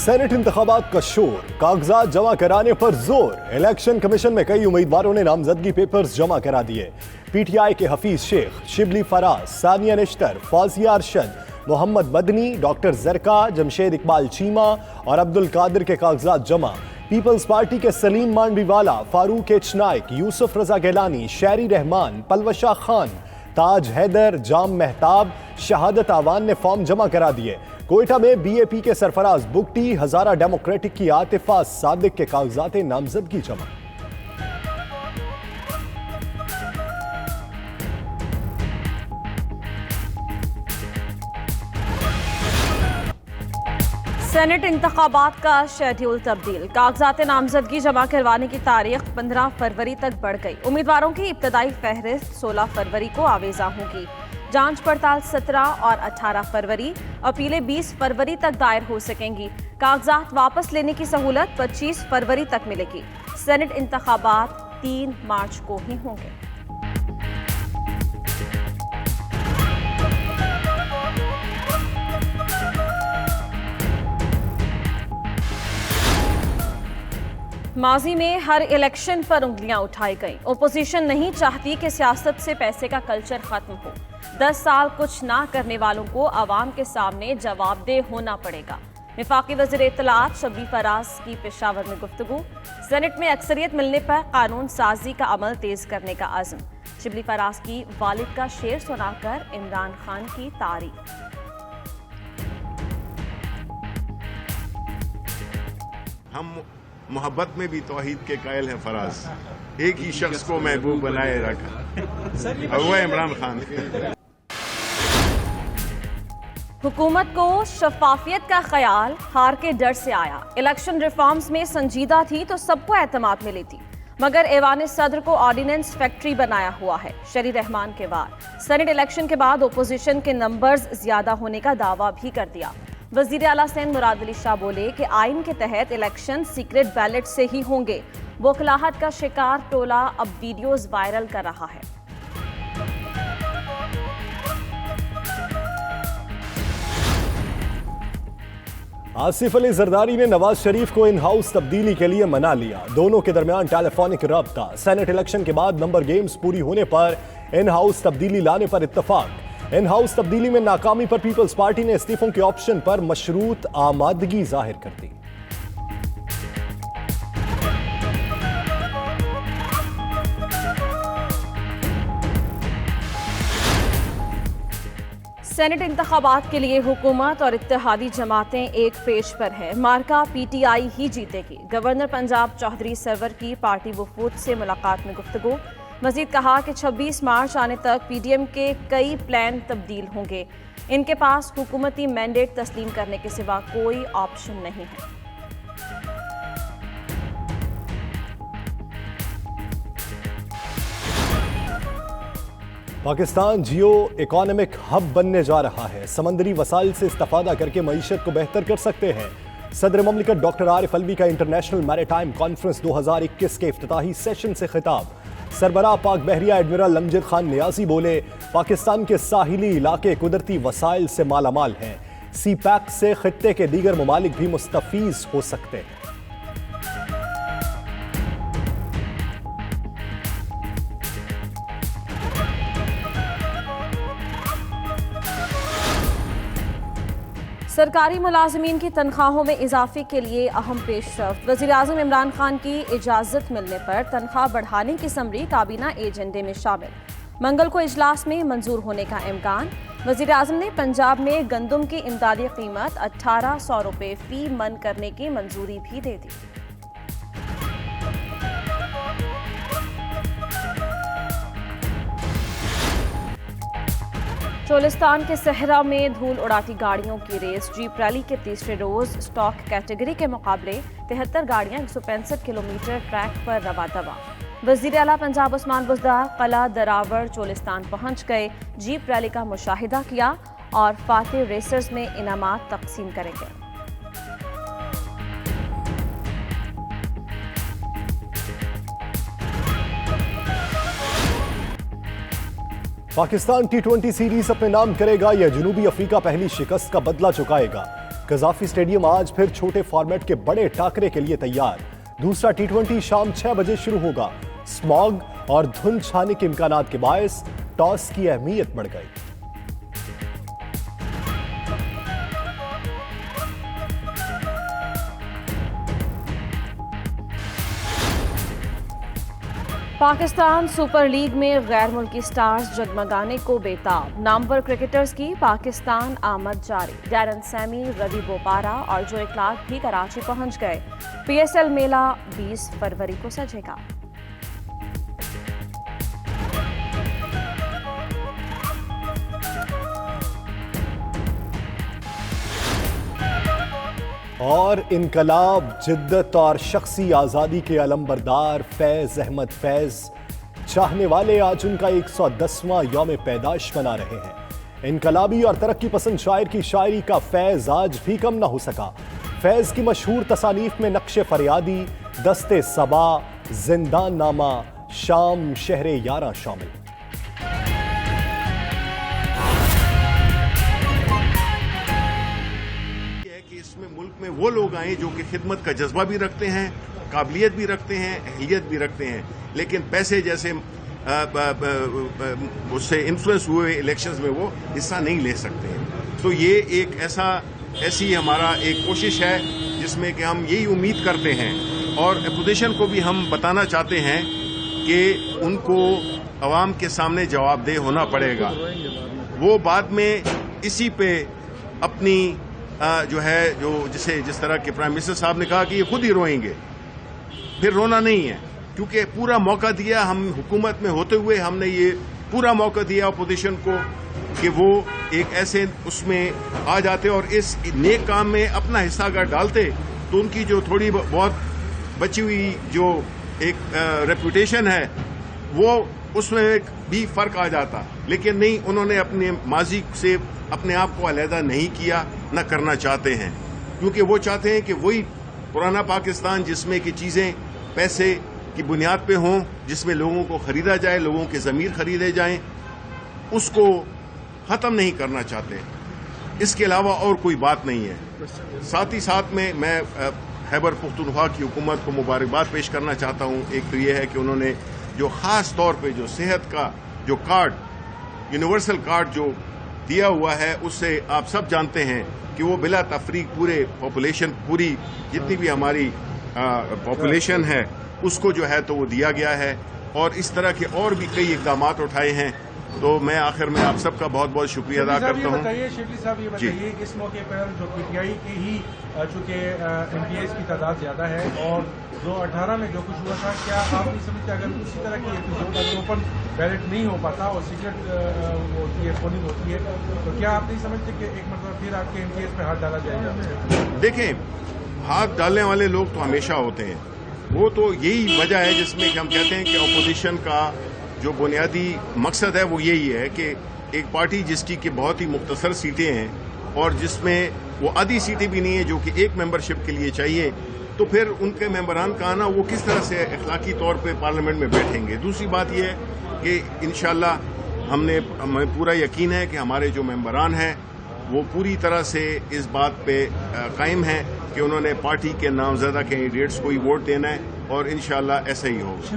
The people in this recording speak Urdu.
سینٹ انتخابات کا شور، کاغذات جمع کرانے پر زور۔ الیکشن کمیشن میں کئی امیدواروں نے نامزدگی پیپرز جمع کرا دیے۔ پی ٹی آئی کے حفیظ شیخ، شبلی فراز، ثانیہ نشتر، فوزیہ ارشد، محمد مدنی، ڈاکٹر زرکا، جمشید اقبال چیمہ اور عبد القادر کے کاغذات جمع۔ پیپلز پارٹی کے سلیم مانڈی والا، فاروق ایچ نائک، یوسف رضا گیلانی، شہری رحمان، پلوشہ خان، تاج حیدر، جام مہتاب، شہادت آوان نے فارم جمع کرا دیے۔ کوئٹہ میں بی اے پی کے سرفراز بگٹی، ہزارہ ڈیموکریٹک کی عاطفہ صادق کے کاغذات نامزدگی جمع۔ سینٹ انتخابات کا شیڈیول تبدیل، کاغذات نامزدگی جمع کروانے کی تاریخ 15 فروری تک بڑھ گئی۔ امیدواروں کی ابتدائی فہرست 16 فروری کو آویزاں ہوگی۔ جانچ پڑتال 17 اور 18 فروری، اپیلیں 20 فروری تک دائر ہو سکیں گی۔ کاغذات واپس لینے کی سہولت 25 فروری تک ملے گی۔ سینٹ انتخابات 3 مارچ کو ہی ہوں گے۔ ماضی میں ہر الیکشن پر انگلیاں اٹھائی گئیں۔ اپوزیشن نہیں چاہتی کہ سیاست سے پیسے کا کلچر ختم ہو۔ 10 سال کچھ نہ کرنے والوں کو عوام کے سامنے جواب دہ ہونا پڑے گا۔ وفاقی وزیر اطلاعات شبلی فراز کی پشاور میں گفتگو۔ سینٹ میں اکثریت ملنے پر قانون سازی کا عمل تیز کرنے کا عزم۔ شبلی فراز کی والد کا شعر سنا کر عمران خان کی تعریف۔ ہم محبت میں بھی توحید کے قائل ہیں فراز، ایک ہی شخص کو محبوب بنائے رکھا اور وہ عمران خان۔ حکومت کو شفافیت کا خیال ہار کے ڈر سے آیا۔ الیکشن ریفارمز میں سنجیدہ تھی تو سب کو اعتماد ملی تھی، مگر ایوان صدر کو آرڈیننس فیکٹری بنایا ہوا ہے۔ شہری رحمان کے وار، سینٹ الیکشن کے بعد اپوزیشن کے نمبرز زیادہ ہونے کا دعویٰ بھی کر دیا۔ وزیر اعلیٰ سندھ مراد علی شاہ بولے کہ آئین کے تحت الیکشن سیکرٹ بیلٹ سے ہی ہوں گے۔ بوکھلاہٹ کا شکار ٹولہ اب ویڈیوز وائرل کر رہا ہے۔ آصف علی زرداری نے نواز شریف کو ان ہاؤس تبدیلی کے لیے منا لیا۔ دونوں کے درمیان ٹیلی فونک رابطہ۔ سینٹ الیکشن کے بعد نمبر گیمز پوری ہونے پر ان ہاؤس تبدیلی لانے پر اتفاق۔ ان ہاؤس تبدیلی میں ناکامی پر پیپلز پارٹی نے استعفوں کے آپشن پر مشروط آمادگی ظاہر کر دی۔ سینٹ انتخابات کے لیے حکومت اور اتحادی جماعتیں ایک پیش پر ہیں۔ مارکا پی ٹی آئی ہی جیتے گی۔ گورنر پنجاب چودھری سرور کی پارٹی وفود سے ملاقات میں گفتگو۔ مزید کہا کہ 26 مارچ آنے تک پی ڈی ایم کے کئی پلان تبدیل ہوں گے۔ ان کے پاس حکومتی مینڈیٹ تسلیم کرنے کے سوا کوئی آپشن نہیں ہے۔ پاکستان جیو اکانومک ہب بننے جا رہا ہے۔ سمندری وسائل سے استفادہ کر کے معیشت کو بہتر کر سکتے ہیں۔ صدر مملکت ڈاکٹر عارف الوی کا انٹرنیشنل میری ٹائم کانفرنس 2021 کے افتتاحی سیشن سے خطاب۔ سربراہ پاک بحریہ ایڈمرل امجد خان نیازی بولے، پاکستان کے ساحلی علاقے قدرتی وسائل سے مالا مال ہیں۔ سی پیک سے خطے کے دیگر ممالک بھی مستفیض ہو سکتے ہیں۔ سرکاری ملازمین کی تنخواہوں میں اضافے کے لیے اہم پیش رفت۔ وزیر اعظم عمران خان کی اجازت ملنے پر تنخواہ بڑھانے کی سمری کابینہ ایجنڈے میں شامل۔ منگل کو اجلاس میں منظور ہونے کا امکان۔ وزیر اعظم نے پنجاب میں گندم کی امدادی قیمت 1800 روپے فی من کرنے کی منظوری بھی دے دی۔ چولستان کے صحرا میں دھول اڑاتی گاڑیوں کی ریس۔ جیپ ریلی کے تیسرے روز اسٹاک کیٹیگری کے مقابلے 73 گاڑیاں 165 کلومیٹر ٹریک پر رواں دواں۔ وزیر اعلیٰ پنجاب عثمان بزدار قلعہ دراوڑ چولستان پہنچ گئے، جیپ ریلی کا مشاہدہ کیا اور فاتح ریسرز میں انعامات تقسیم کریں گے۔ پاکستان ٹی 20 سیریز اپنے نام کرے گا یا جنوبی افریقہ پہلی شکست کا بدلہ چکائے گا؟ قذافی اسٹیڈیم آج پھر چھوٹے فارمیٹ کے بڑے ٹاکرے کے لیے تیار. دوسرا T20 شام 6 بجے شروع ہوگا. اسماگ اور دھند چھانے کے امکانات کے باعث ٹاس کی اہمیت بڑھ گئی. پاکستان سپر لیگ میں غیر ملکی سٹارز جگمگانے کو بےتاب. نامور کرکٹرز کی پاکستان آمد جاری. ڈیرن سیمی، روی بوپارا اور جوئے کلارک بھی کراچی پہنچ گئے. PSL میلہ 20 فروری کو سجے گا. اور انقلاب، جدت اور شخصی آزادی کے علمبردار فیض احمد فیض چاہنے والے آج ان کا 110واں یوم پیدائش منا رہے ہیں. انقلابی اور ترقی پسند شاعر کی شاعری کا فیض آج بھی کم نہ ہو سکا. فیض کی مشہور تصانیف میں نقش فریادی، دست صبا، زندان نامہ، شام شہر یاراں شامل. ملک میں وہ لوگ آئیں جو کہ خدمت کا جذبہ بھی رکھتے ہیں، قابلیت بھی رکھتے ہیں، اہلیت بھی رکھتے ہیں، لیکن پیسے جیسے اس سے انفلوئنس ہوئے الیکشنز میں وہ حصہ نہیں لے سکتے ہیں. تو یہ ایک ایسی ہمارا ایک کوشش ہے جس میں کہ ہم یہی امید کرتے ہیں اور اپوزیشن کو بھی ہم بتانا چاہتے ہیں کہ ان کو عوام کے سامنے جواب دہ ہونا پڑے گا. وہ بعد میں اسی پہ اپنی جس طرح کہ پرائم منسٹر صاحب نے کہا کہ یہ خود ہی روئیں گے. پھر رونا نہیں ہے، کیونکہ پورا موقع دیا. ہم حکومت میں ہوتے ہوئے ہم نے یہ پورا موقع دیا اپوزیشن کو کہ وہ ایک ایسے اس میں آ جاتے اور اس نیک کام میں اپنا حصہ اگر ڈالتے تو ان کی جو تھوڑی بہت بچی ہوئی جو ایک ریپوٹیشن ہے وہ اس میں بھی فرق آ جاتا. لیکن نہیں، انہوں نے اپنے ماضی سے اپنے آپ کو علیحدہ نہیں کیا، نہ کرنا چاہتے ہیں، کیونکہ وہ چاہتے ہیں کہ وہی پرانا پاکستان جس میں کہ چیزیں پیسے کی بنیاد پہ ہوں، جس میں لوگوں کو خریدا جائے، لوگوں کے ضمیر خریدے جائیں، اس کو ختم نہیں کرنا چاہتے. اس کے علاوہ اور کوئی بات نہیں ہے. ساتھ ہی ساتھ میں خیبر پختونخوا کی حکومت کو مبارکباد پیش کرنا چاہتا ہوں. ایک تو یہ ہے کہ انہوں نے جو خاص طور پہ جو صحت کا جو کارڈ، یونیورسل کارڈ جو دیا ہوا ہے، اس سے آپ سب جانتے ہیں کہ وہ بلا تفریق پوری جتنی بھی ہماری پاپولیشن ہے اس کو جو ہے تو وہ دیا گیا ہے. اور اس طرح کے اور بھی کئی اقدامات اٹھائے ہیں. تو میں آخر میں آپ سب کا بہت بہت شکریہ ادا کرتا ہوں. شبلی صاحب یہ بتائیے، اس موقع پر جو PTI کی ہی چونکہ MPs کی تعداد زیادہ ہے اور 2018 میں جو کچھ ہوا تھا، کیا آپ نہیں سمجھتے اگر اسی طرح کی اگر اوپن بیلٹ نہیں ہو پاتا اور سیکرٹ ہوتی ہے، پولنگ ہوتی ہے، تو کیا آپ نہیں سمجھتے کہ ایک مرتبہ پھر آپ کے MPs پہ ہاتھ ڈالا جائے گا؟ دیکھیں، ہاتھ ڈالنے والے لوگ تو ہمیشہ ہوتے ہیں. وہ تو یہی وجہ ہے جس میں کہ ہم کہتے ہیں کہ اپوزیشن کا جو بنیادی مقصد ہے وہ یہی ہے کہ ایک پارٹی جس کی کہ بہت ہی مختصر سیٹیں ہیں اور جس میں وہ آدھی سیٹیں بھی نہیں ہیں جو کہ ایک ممبرشپ کے لیے چاہیے، تو پھر ان کے ممبران کا آنا وہ کس طرح سے اخلاقی طور پہ پارلیمنٹ میں بیٹھیں گے. دوسری بات یہ ہے کہ انشاءاللہ ہمیں پورا یقین ہے کہ ہمارے جو ممبران ہیں وہ پوری طرح سے اس بات پہ قائم ہیں کہ انہوں نے پارٹی کے نامزدہ کینڈیڈیٹس کو ہی ووٹ دینا ہے اور انشاءاللہ ایسا ہی ہوگا.